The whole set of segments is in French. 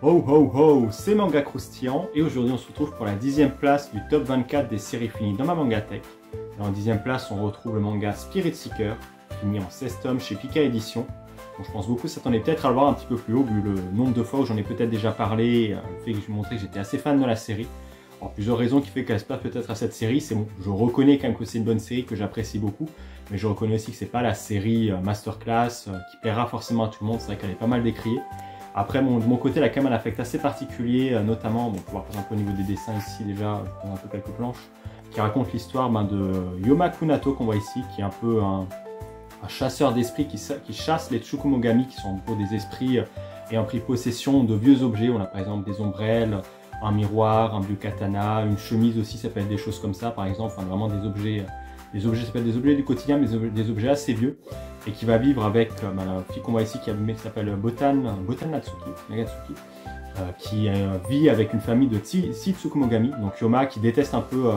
Ho ho ho, c'est Manga Croustillant et aujourd'hui on se retrouve pour la 10e place du top 24 des séries finies dans ma Mangatech. Et en 10e place on retrouve le manga Spirit Seeker, fini en 16 tomes chez Pika Édition. Donc je pense beaucoup s'attendaient peut-être à le voir un petit peu plus haut vu le nombre de fois où j'en ai peut-être déjà parlé, le fait que je montrais que j'étais assez fan de la série. Alors plusieurs raisons qui fait qu'elle se place peut-être à cette série, c'est bon, je reconnais quand même que c'est une bonne série que j'apprécie beaucoup, mais je reconnais aussi que c'est pas la série masterclass qui plaira forcément à tout le monde, c'est vrai qu'elle est pas mal décriée. Après, de mon côté, elle a quand même un affect assez particulier, notamment, bon, on peut voir par exemple au niveau des dessins ici déjà, je prends un peu quelques planches, qui racontent l'histoire de Yoma Kunato qu'on voit ici, qui est un peu un chasseur d'esprits qui chasse les Tsukumogami, qui sont en gros des esprits ayant pris possession de vieux objets. On a par exemple des ombrelles, un miroir, un vieux katana, une chemise aussi, ça peut être des choses comme ça par exemple, enfin vraiment des objets, ça peut être des objets du quotidien, mais des objets assez vieux, et qui va vivre avec la fille qu'on voit ici qui s'appelle Botan Nagatsuki, qui vit avec une famille de 6 Tsukumogami. Donc Yoma, qui déteste un peu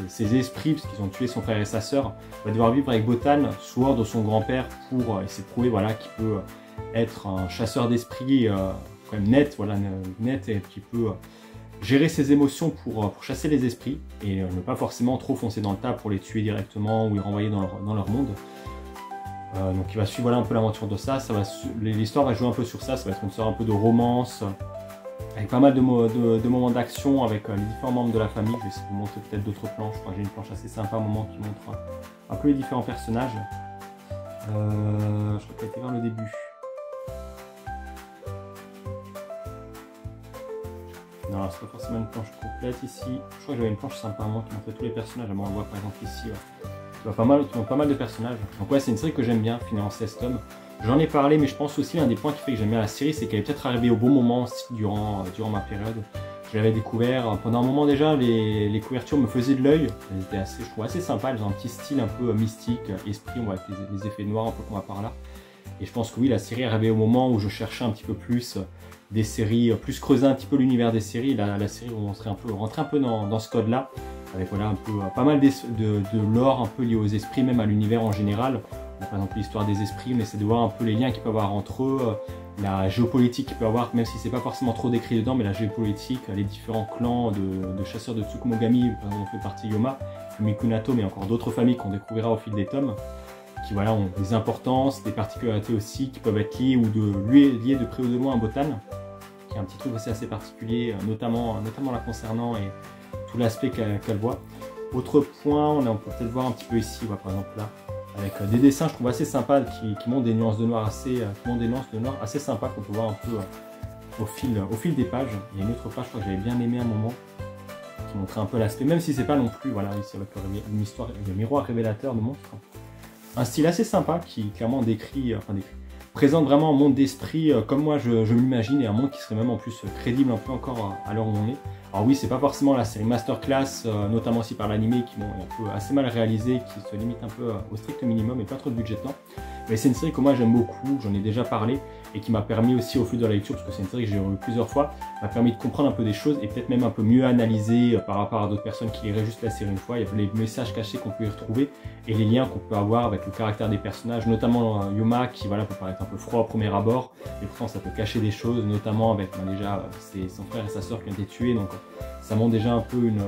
ses esprits parce qu'ils ont tué son frère et sa sœur, va devoir vivre avec Botan sous ordre de son grand-père pour essayer de prouver qu'il peut être un chasseur d'esprits quand même net, net, et qui peut gérer ses émotions pour chasser les esprits et ne pas forcément trop foncer dans le tas pour les tuer directement ou les renvoyer dans leur monde. Donc il va suivre un peu l'aventure de ça, l'histoire va jouer un peu sur ça, ça va être une sorte un peu de romance, avec pas mal de moments d'action avec les différents membres de la famille. Je vais essayer de vous montrer peut-être d'autres planches, j'ai une planche assez sympa à un moment qui montre un peu les différents personnages. Je crois qu'elle était vers le début. Non, c'est pas forcément une planche complète ici. Je crois que j'avais une planche sympa à moi qui montrait tous les personnages. On voit par exemple ici, qui ont pas mal de personnages. Donc ouais, c'est une série que j'aime bien, finie en 16 tomes. J'en ai parlé, mais je pense aussi l'un des points qui fait que j'aime bien la série, c'est qu'elle est peut-être arrivée au bon moment aussi durant ma période. Je l'avais découvert pendant un moment déjà, les couvertures me faisaient de l'œil. Elles étaient assez, je trouve, assez sympas. Elles ont un petit style un peu mystique, esprit, on voit avec les effets noirs un peu qu'on voit par là. Et je pense que oui, la série est arrivée au moment où je cherchais un petit peu plus des séries, plus creuser un petit peu l'univers des séries. La série où on serait rentrer un peu dans ce code-là, avec un peu pas mal de lore un peu lié aux esprits, même à l'univers en général. On a par exemple l'histoire des esprits, mais c'est de voir un peu les liens qu'il peut y avoir entre eux, la géopolitique qu'il peut y avoir, même si c'est pas forcément trop décrit dedans, mais la géopolitique, les différents clans de chasseurs de Tsukumogami, par exemple on fait partie Yoma, Mikunato, mais encore d'autres familles qu'on découvrira au fil des tomes, qui ont des importances, des particularités aussi qui peuvent être liées ou liées de près ou de loin à Botan, qui est un petit truc aussi assez particulier, notamment la concernant et tout l'aspect qu'elle voit. Autre point, on peut peut-être voir un petit peu ici, par exemple là, avec des dessins je trouve assez sympas qui montrent des nuances de noir assez sympas qu'on peut voir un peu au fil des pages. Il y a une autre page, je crois que j'avais bien aimé un moment, qui montrait un peu l'aspect, même si c'est pas non plus, ici avec une histoire, le miroir révélateur de montre. Un style assez sympa qui clairement présente vraiment un monde d'esprit comme moi je m'imagine, et un monde qui serait même en plus crédible un peu encore à l'heure où on est. Alors oui, c'est pas forcément la série masterclass, notamment aussi par l'animé qui est un peu assez mal réalisé, qui se limite un peu au strict minimum et pas trop de budget dedans. Mais c'est une série que moi j'aime beaucoup, j'en ai déjà parlé, et qui m'a permis aussi au fil de la lecture, parce que c'est une série que j'ai revue plusieurs fois, m'a permis de comprendre un peu des choses et peut-être même un peu mieux analyser par rapport à d'autres personnes qui liraient juste la série une fois. Il y avait les messages cachés qu'on peut y retrouver et les liens qu'on peut avoir avec le caractère des personnages, notamment Yoma qui peut paraître un peu froid au premier abord, et pourtant ça peut cacher des choses, notamment avec déjà son frère et sa sœur qui ont été tués, donc ça montre déjà un peu une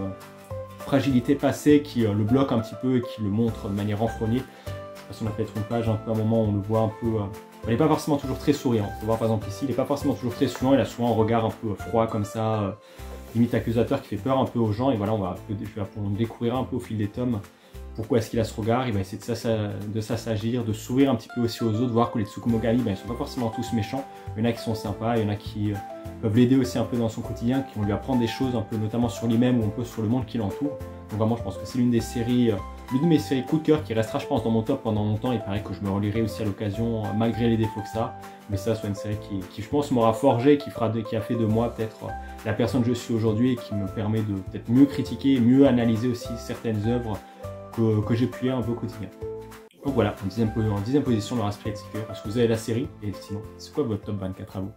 fragilité passée qui le bloque un petit peu et qui le montre de manière renfrognée. Je sais pas si on a peut-être une page un peu à un moment où on le voit un peu. Il n'est pas forcément toujours très souriant. On peut voir par exemple ici, il n'est pas forcément toujours très souriant, il a souvent un regard un peu froid comme ça, limite accusateur qui fait peur un peu aux gens. Et voilà, on découvrira un peu au fil des tomes pourquoi est-ce qu'il a ce regard. Il va essayer de s'assagir, de sourire un petit peu aussi aux autres, voir que les Tsukumogami, ils ne sont pas forcément tous méchants. Il y en a qui sont sympas, il y en a qui peuvent l'aider aussi un peu dans son quotidien, qui vont lui apprendre des choses un peu notamment sur lui-même ou un peu sur le monde qui l'entoure. Donc vraiment, je pense que c'est l'une de mes séries coup de cœur qui restera, je pense, dans mon top pendant longtemps. Il paraît que je me relirai aussi à l'occasion, malgré les défauts que ça. Mais ça soit une série qui je pense, m'aura forgé, qui a fait de moi peut-être la personne que je suis aujourd'hui et qui me permet de peut-être mieux critiquer, mieux analyser aussi certaines œuvres que j'ai pu lire un peu au quotidien. Donc voilà, en 10e position, le Spirit Seeker. Est-ce que vous avez la série? Et sinon, c'est quoi votre top 24 à vous?